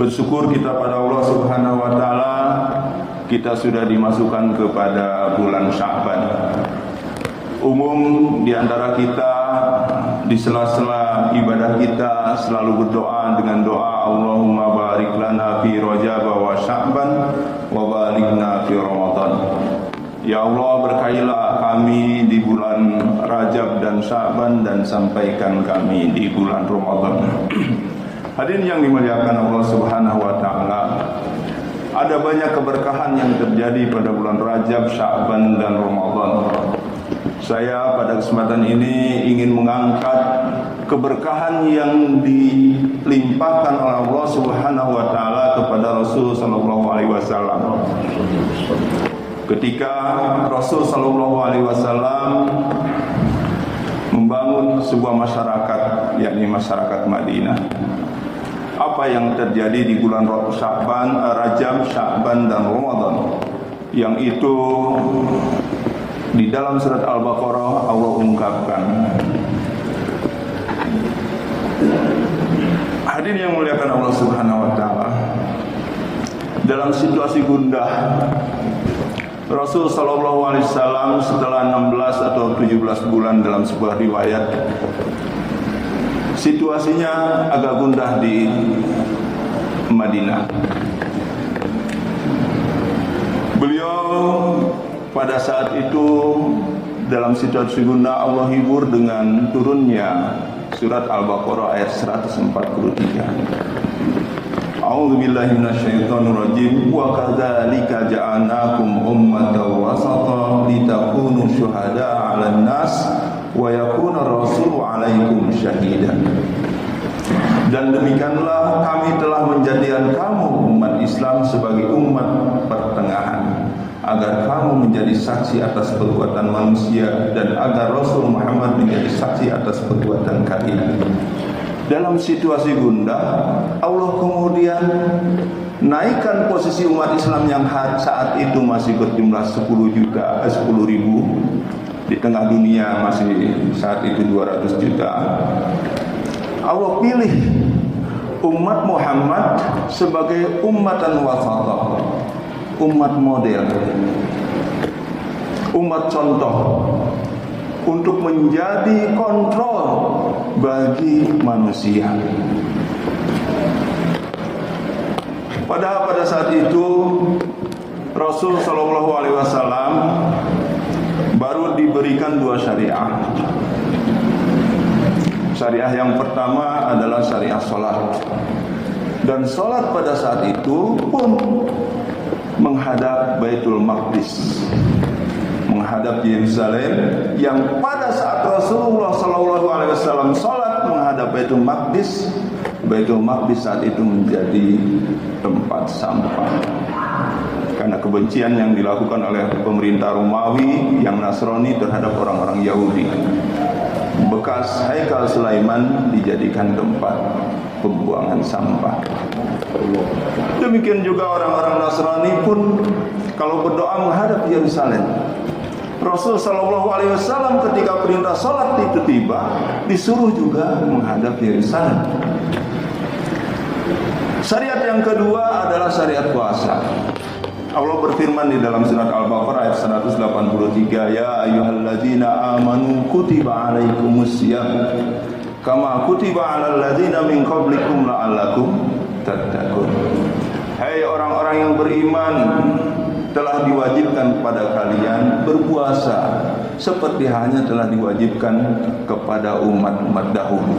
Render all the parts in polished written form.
Bersyukur kita pada Allah Subhanahu wa taala, kita sudah dimasukkan kepada bulan Sya'ban. Umum di antara kita di sela-sela ibadah kita selalu berdoa dengan doa Allahumma barik lana fi Rajab wa Sya'ban wa bariklana fi Ramadan. Ya Allah, berkahilah kami di bulan Rajab dan Sya'ban dan sampaikan kami di bulan Ramadan. Hadirin yang dimuliakan Allah Subhanahu wa taala, ada banyak keberkahan yang terjadi pada bulan Rajab, Sya'ban dan Ramadan. Saya pada kesempatan ini ingin mengangkat keberkahan yang dilimpahkan oleh Allah Subhanahu wa taala kepada Rasul sallallahu alaihi wasallam. Ketika Rasul sallallahu alaihi wasallam membangun sebuah masyarakat, yakni masyarakat Madinah. Apa yang terjadi di bulan Rajab, Sya'ban dan Ramadan, yang itu di dalam surat Al-Baqarah Allah ungkapkan. Hadirin yang muliakan Allah Subhanahu wa taala, dalam situasi gundah Rasul sallallahu alaihi wasallam setelah 16 atau 17 bulan dalam sebuah riwayat, situasinya agak gundah di Madinah. Beliau pada saat itu dalam situasi gundah Allah hibur dengan turunnya surat Al-Baqarah ayat 143. A'udzu billahi minasyaitonir rajim. Wa kadzalika ja'alnakum ummatan wasata litakunu syuhada'a 'alan nas wa yakuna rasulu 'alaikum syahida. Dan demikianlah kami telah menjadikan kamu umat Islam sebagai umat pertengahan, agar kamu menjadi saksi atas perbuatan manusia dan agar Rasul Muhammad menjadi saksi atas perbuatan kalian. Dalam situasi gundah, Allah kemudian naikkan posisi umat Islam yang saat itu masih berjumlah 10 ribu. Di tengah dunia masih saat itu 200 juta. Allah pilih umat Muhammad sebagai ummatan wasatah, umat model, umat contoh, untuk menjadi kontrol bagi manusia. Padahal pada saat itu Rasul sallallahu alaihi wasallam baru diberikan 2 syariah. Syariah yang pertama adalah syariah salat. Dan salat pada saat itu pun menghadap Baitul Maqdis, menghadap Yerusalem, yang pada saat Rasulullah sallallahu alaihi wasallam salat menghadap Baitul Maqdis, Baitul Maqdis saat itu menjadi tempat sampah. Karena kebencian yang dilakukan oleh pemerintah Romawi yang Nasrani terhadap orang-orang Yahudi, bekas Haikal Sulaiman dijadikan tempat pembuangan sampah. Demikian juga orang-orang Nasrani pun kalau berdoa menghadap Yerusalem. Rasul sallallahu alaihi wasallam ketika perintah salat itu tiba, disuruh juga menghadap Yerusalem. Syariat yang kedua adalah syariat puasa. Allah berfirman di dalam surat Al-Baqarah ayat 183, ya ayyuhalladzina amanu kutiba alaikumus syiyam kama kutiba alal ladzina min qablikum la'allakum tattaqun. Hai orang-orang yang beriman, telah diwajibkan kepada kalian berpuasa seperti halnya telah diwajibkan kepada umat-umat dahulu.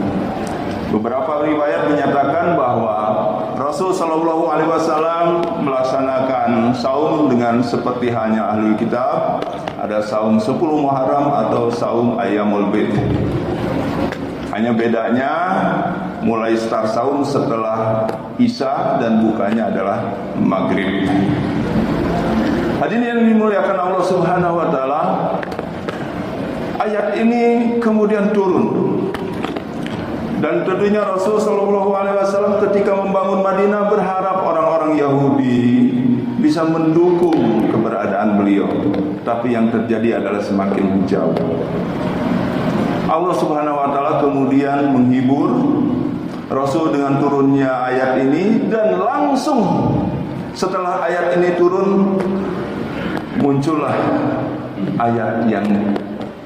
Beberapa riwayat menyatakan bahwa Rasul sallallahu alaihi wasallam melaksanakan saum dengan seperti halnya ahli kitab. Ada saum 10 Muharram atau saum Ayyamul Bid. Hanya bedanya mulai start saum setelah Isya dan bukanya adalah Maghrib. Hadirin yang dimuliakan Allah Subhanahu wa taala, ayat ini kemudian turun. Dan tentunya Rasul sallallahu alaihi wasallam ketika membangun Madinah berharap orang-orang Yahudi bisa mendukung keberadaan beliau. Tapi yang terjadi adalah semakin menjauh. Allah Subhanahu wa taala kemudian menghibur Rasul dengan turunnya ayat ini, dan langsung setelah ayat ini turun muncullah ayat yang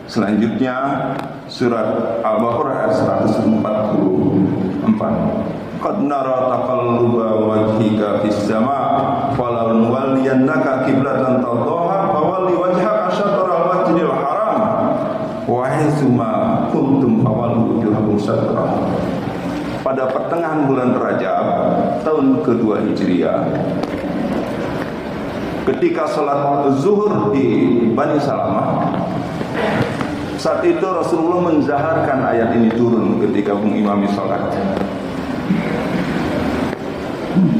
selanjutnya, surat Al-Baqarah ayat 144. Qad nara taqalluba wajhika fis sama' falanwalliyannaka qiblatan tardaha fawalli wajhaka syatral masjidil haram wa haitsuma kuntum fawallu wujuhakum syatrah. Pada pertengahan bulan Rajab tahun kedua Hijriah, ketika salat zuhur di Bani Salamah, saat itu Rasulullah menzaharkan ayat ini turun ketika mengimami salat.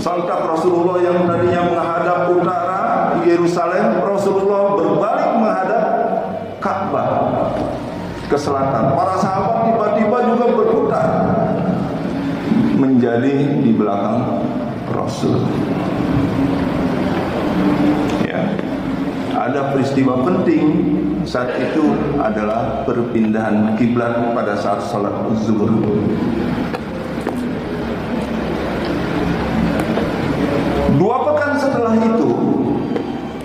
Sontak Rasulullah yang tadinya menghadap utara Yerusalem, Rasulullah berbalik menghadap Ka'bah ke selatan. Para sahabat tiba-tiba juga berputar menjadi di belakang Rasul. Ya. Ada peristiwa penting saat itu adalah perpindahan kiblat pada saat salat zuhur. Dua pekan setelah itu,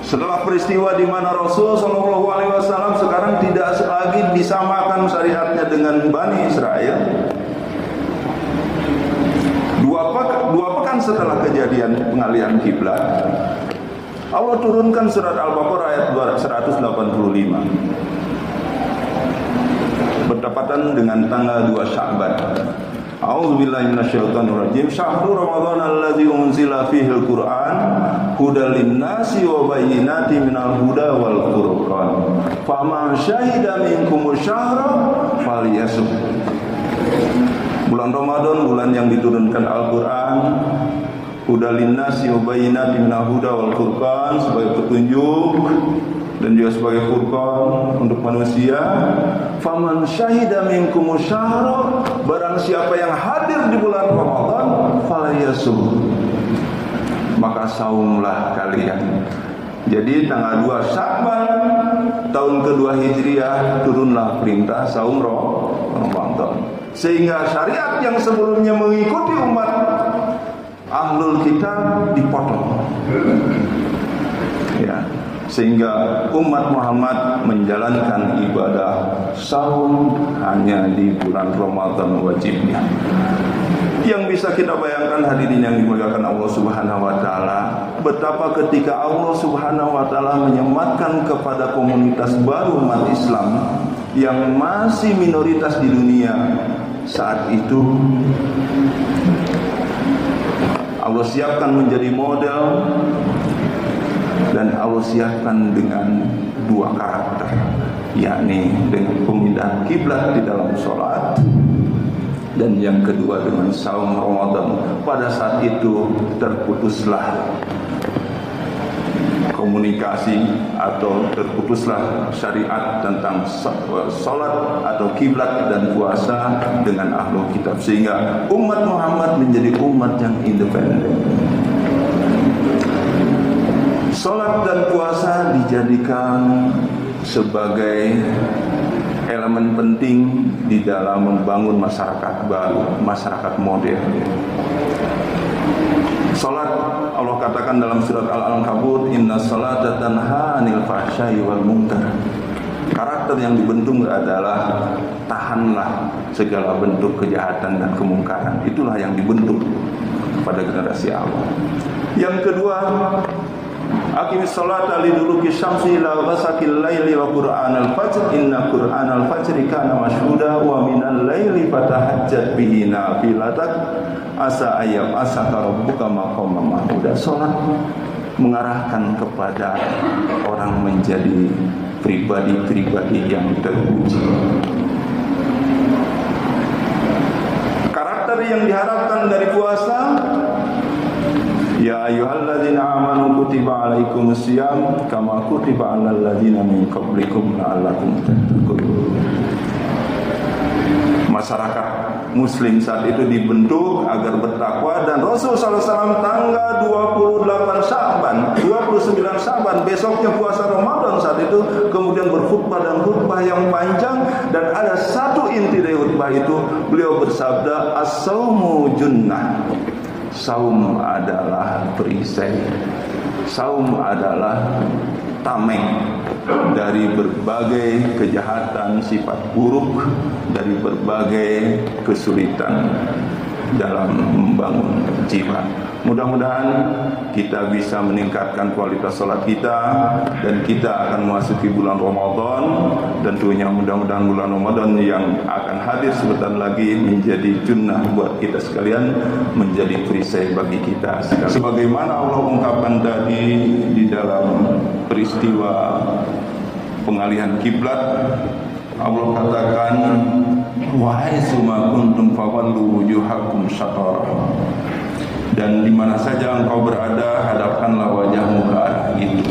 setelah peristiwa di mana Rasul Shallallahu Alaihi Wasallam sekarang tidak lagi disamakan syariatnya dengan Bani Israel. Dua pekan setelah kejadian pengalihan kiblat, Allah turunkan surat Al-Baqarah ayat 185. Bertepatan dengan tanggal 2 Sya'ban. A'udzubillahi minasyaitonirrajim. Syahrul Ramadan allazi unzila fihil Qur'an hudal linnasi wa bayyinatin minal huda wal furqan. Faman syahida minkumus syahra falyasum. Bulan Ramadan, bulan yang diturunkan Al-Quran, hudal linnasi wa bayyinatin minal huda wal furqan, sebagai petunjuk dan juga sebagai furqan untuk manusia. Faman syahida minkum syahra, barang siapa yang hadir di bulan Ramadan, falyasum, maka saumlah kalian. Jadi tanggal 2 Sya'ban tahun kedua Hijriah turunlah perintah saum Ramadan. Sehingga syariat yang sebelumnya mengikuti umat Ahlul Kitab dipotong. Ya. Sehingga umat Muhammad menjalankan ibadah saum hanya di bulan Ramadan wajibnya. Yang bisa kita bayangkan hadirin yang dimuliakan Allah Subhanahu wa taala, betapa ketika Allah Subhanahu wa taala menyematkan kepada komunitas baru umat Islam yang masih minoritas di dunia saat itu, Allah siapkan menjadi model. Dan Allah siapkan dengan dua karakter, yakni dengan pemindahan kiblat di dalam sholat, dan yang kedua dengan saum Ramadan. Pada saat itu terputuslah komunikasi atau terputuslah syariat tentang sholat atau kiblat dan puasa dengan Ahlul Kitab, sehingga umat Muhammad menjadi umat yang independen. Salat dan puasa dijadikan sebagai elemen penting di dalam membangun masyarakat baru, masyarakat modern. Salat, Allah katakan dalam surat Al-Ankabut, inna salata tanha 'anil fahsya'i wal munkar. Karakter yang dibentuk adalah tahanlah segala bentuk kejahatan dan kemungkaran. Itulah yang dibentuk pada generasi awal. Yang kedua, aqimis sholata liduluki syamsi ila ghasaqil laili wa qur'anal fajr inna qur'anal fajri kana mashhuda wa minal laili fatahajjat bihi nafilatan asa ayyam asaka rabbuka maqaman mahmuda. Salat mengarahkan kepada orang menjadi pribadi-pribadi yang terpuji. Karakter yang diharapkan dari puasa, ya ayyuhalladzina amanu kutiba alaikumus syiyam kama kutiba alal ladzina min qablikum la'allakum tattaqun. Masyarakat muslim saat itu dibentuk agar bertakwa, dan Rasul SAW tanggal 28 Sya'ban, 29 Sya'ban, besoknya puasa Ramadan saat itu, kemudian berkhutbah dan khutbah yang panjang, dan ada satu inti dari khutbah itu beliau bersabda, as-saumu junnah. Saum adalah perisai. Saum adalah tameng dari berbagai kejahatan sifat buruk, dari berbagai kesulitan dalam membangun jiwa. Mudah-mudahan kita bisa meningkatkan kualitas sholat kita, dan kita akan memasuki bulan Ramadan. Tentunya mudah-mudahan bulan Ramadan yang akan hadir sebentar lagi menjadi junnah buat kita sekalian, menjadi perisai bagi kita. Sebagaimana Allah ungkapkan tadi di dalam peristiwa pengalihan kiblat, Allah katakan, wahai summa kuntum fawallu wujuhakum syatrah. Dan di mana saja engkau berada, hadapkanlah wajahmu ke arah itu.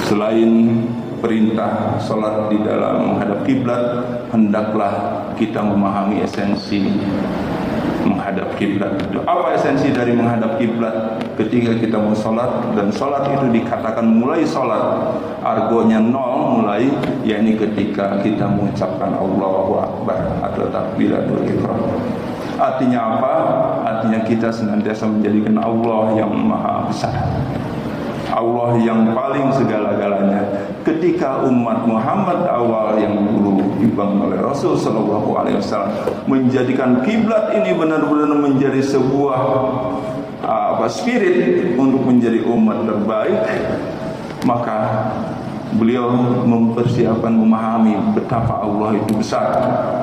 Selain perintah salat di dalam menghadap kiblat, hendaklah kita memahami esensi menghadap kiblat itu. Apa esensi dari menghadap kiblat? Ketika kita mau salat, dan salat itu dikatakan mulai salat argonya nol mulai, yakni ketika kita mengucapkan Allahu Akbar atau takbiratul ihram. Artinya apa? Artinya kita senantiasa menjadikan Allah yang maha besar, Allah yang paling segala-galanya. Ketika umat Muhammad awal yang dulu dibangun oleh Rasul Sallallahu Alaihi Wasallam menjadikan kiblat ini benar-benar menjadi sebuah spirit untuk menjadi umat terbaik, maka beliau mempersiapkan, memahami betapa Allah itu besar.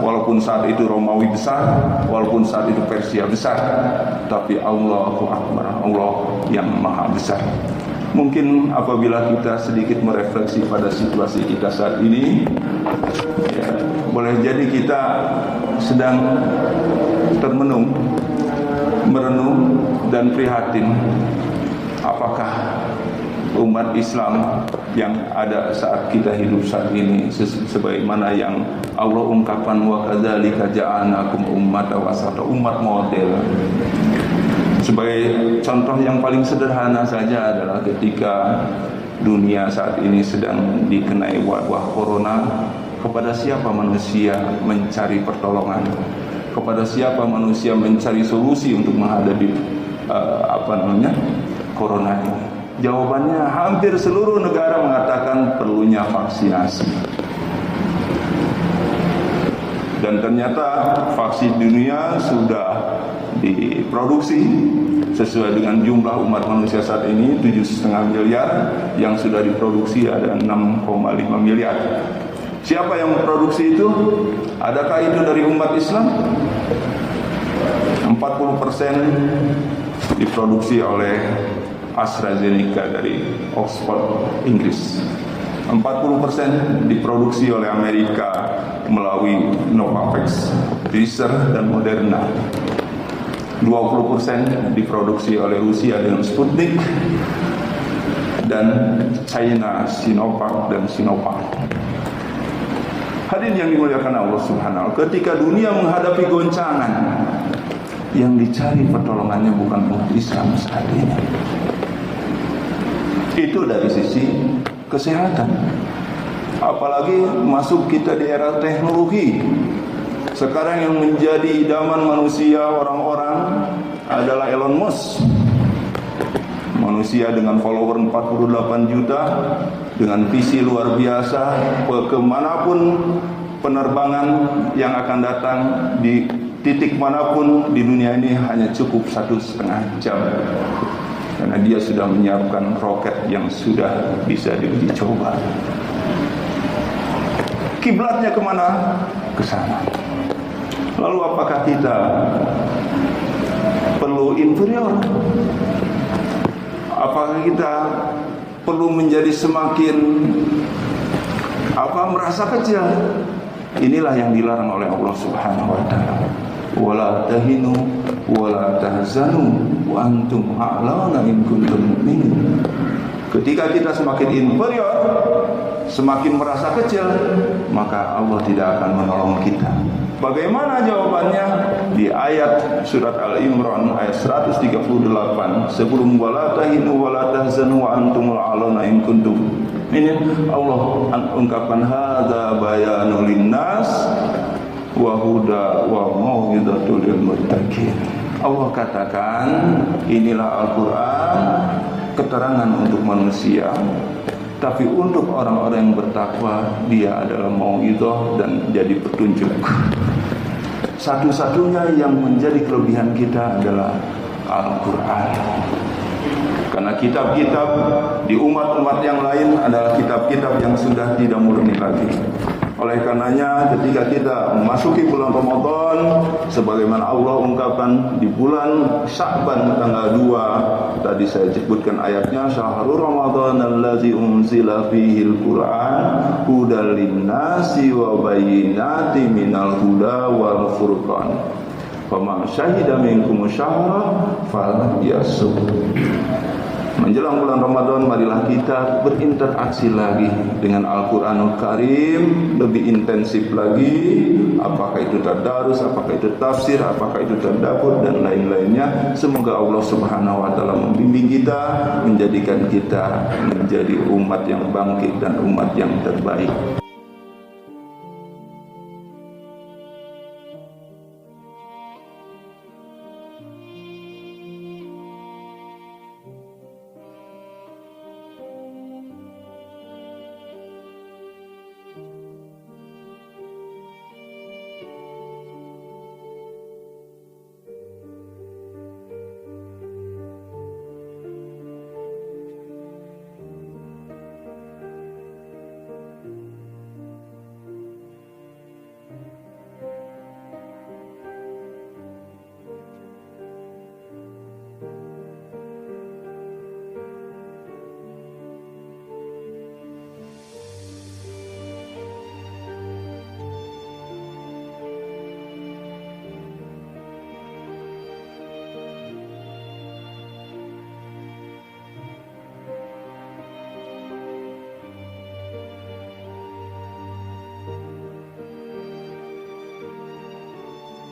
Walaupun saat itu Romawi besar, walaupun saat itu Persia besar, tapi Allahu Akbar, Allah yang maha besar. Mungkin apabila kita sedikit merefleksi pada situasi kita saat ini, ya, boleh jadi kita sedang termenung, merenung dan prihatin. Apakah umat Islam yang ada saat kita hidup saat ini sebagaimana yang Allah ungkapkan, wa kadzalika ja'alnakum ummatan wasata, umat model. Sebagai contoh yang paling sederhana saja adalah ketika dunia saat ini sedang dikenai wabah corona, kepada siapa manusia mencari pertolongan? Kepada siapa manusia mencari solusi untuk menghadapi corona ini? Jawabannya hampir seluruh negara mengatakan perlunya vaksinasi. Dan ternyata vaksin dunia sudah diproduksi sesuai dengan jumlah umat manusia saat ini 7,5 miliar, yang sudah diproduksi ada 6,5 miliar. Siapa yang memproduksi itu? Adakah itu dari umat Islam? 40% diproduksi oleh AstraZeneca dari Oxford, Inggris. 40% diproduksi oleh Amerika melalui Novavax, Pfizer dan Moderna. 20% diproduksi oleh Rusia dengan Sputnik, dan China Sinovac dan Sinovac. Hadirin yang dimuliakan Allah Subhanahu wa ta'ala, ketika dunia menghadapi goncangan, yang dicari pertolongannya bukan umat Islam saat ini. Itu dari sisi kesehatan. Apalagi masuk kita di era teknologi. Sekarang yang menjadi idaman manusia orang-orang adalah Elon Musk. Manusia dengan follower 48 juta, dengan visi luar biasa, kemanapun penerbangan yang akan datang, di titik manapun di dunia ini hanya cukup 1,5 jam. Karena dia sudah menyiapkan roket yang sudah bisa diuji coba. Kiblatnya kemana? Ke sana. Lalu apakah kita perlu inferior? Apakah kita perlu menjadi semakin merasa kecil? Inilah yang dilarang oleh Allah Subhanahu wa ta'ala. Wala tahinu wala tahzanu wa antum a'launa in kuntum mu'minin. Ketika kita semakin inferior, semakin merasa kecil, maka Allah tidak akan menolong kita. Bagaimana jawabannya? Di ayat surat Al-Imran ayat 138, sebelum wala tahinu wala tahzanu wa antumul a'launa in kuntum. Ini Allah ungkapkan hadza bayanul linnas wa huda wa mau'izatul lil muttaqin. Allah katakan, inilah Al-Qur'an, keterangan untuk manusia, tapi untuk orang-orang yang bertakwa dia adalah mau'izah dan jadi petunjuk. Satu-satunya yang menjadi kelebihan kita adalah Al-Quran. Karena kitab-kitab di umat-umat yang lain adalah kitab-kitab yang sudah tidak murni lagi. Oleh karenanya ketika kita memasuki bulan Ramadan, sebagaimana Allah ungkapkan di bulan Sya'ban tanggal 2, tadi saya sebutkan ayatnya, syahrul Ramadan allazi unzila fihil Qur'an hudal linnasi wa bayyinatin minal huda wal furqan. Faman syahida minkum syahra falyasum. Menjelang bulan Ramadan, marilah kita berinteraksi lagi dengan Al-Quranul Karim, lebih intensif lagi, apakah itu tadarus, apakah itu tafsir, apakah itu tadabbur dan lain-lainnya. Semoga Allah Subhanahu wa taala membimbing kita, menjadikan kita menjadi umat yang bangkit dan umat yang terbaik.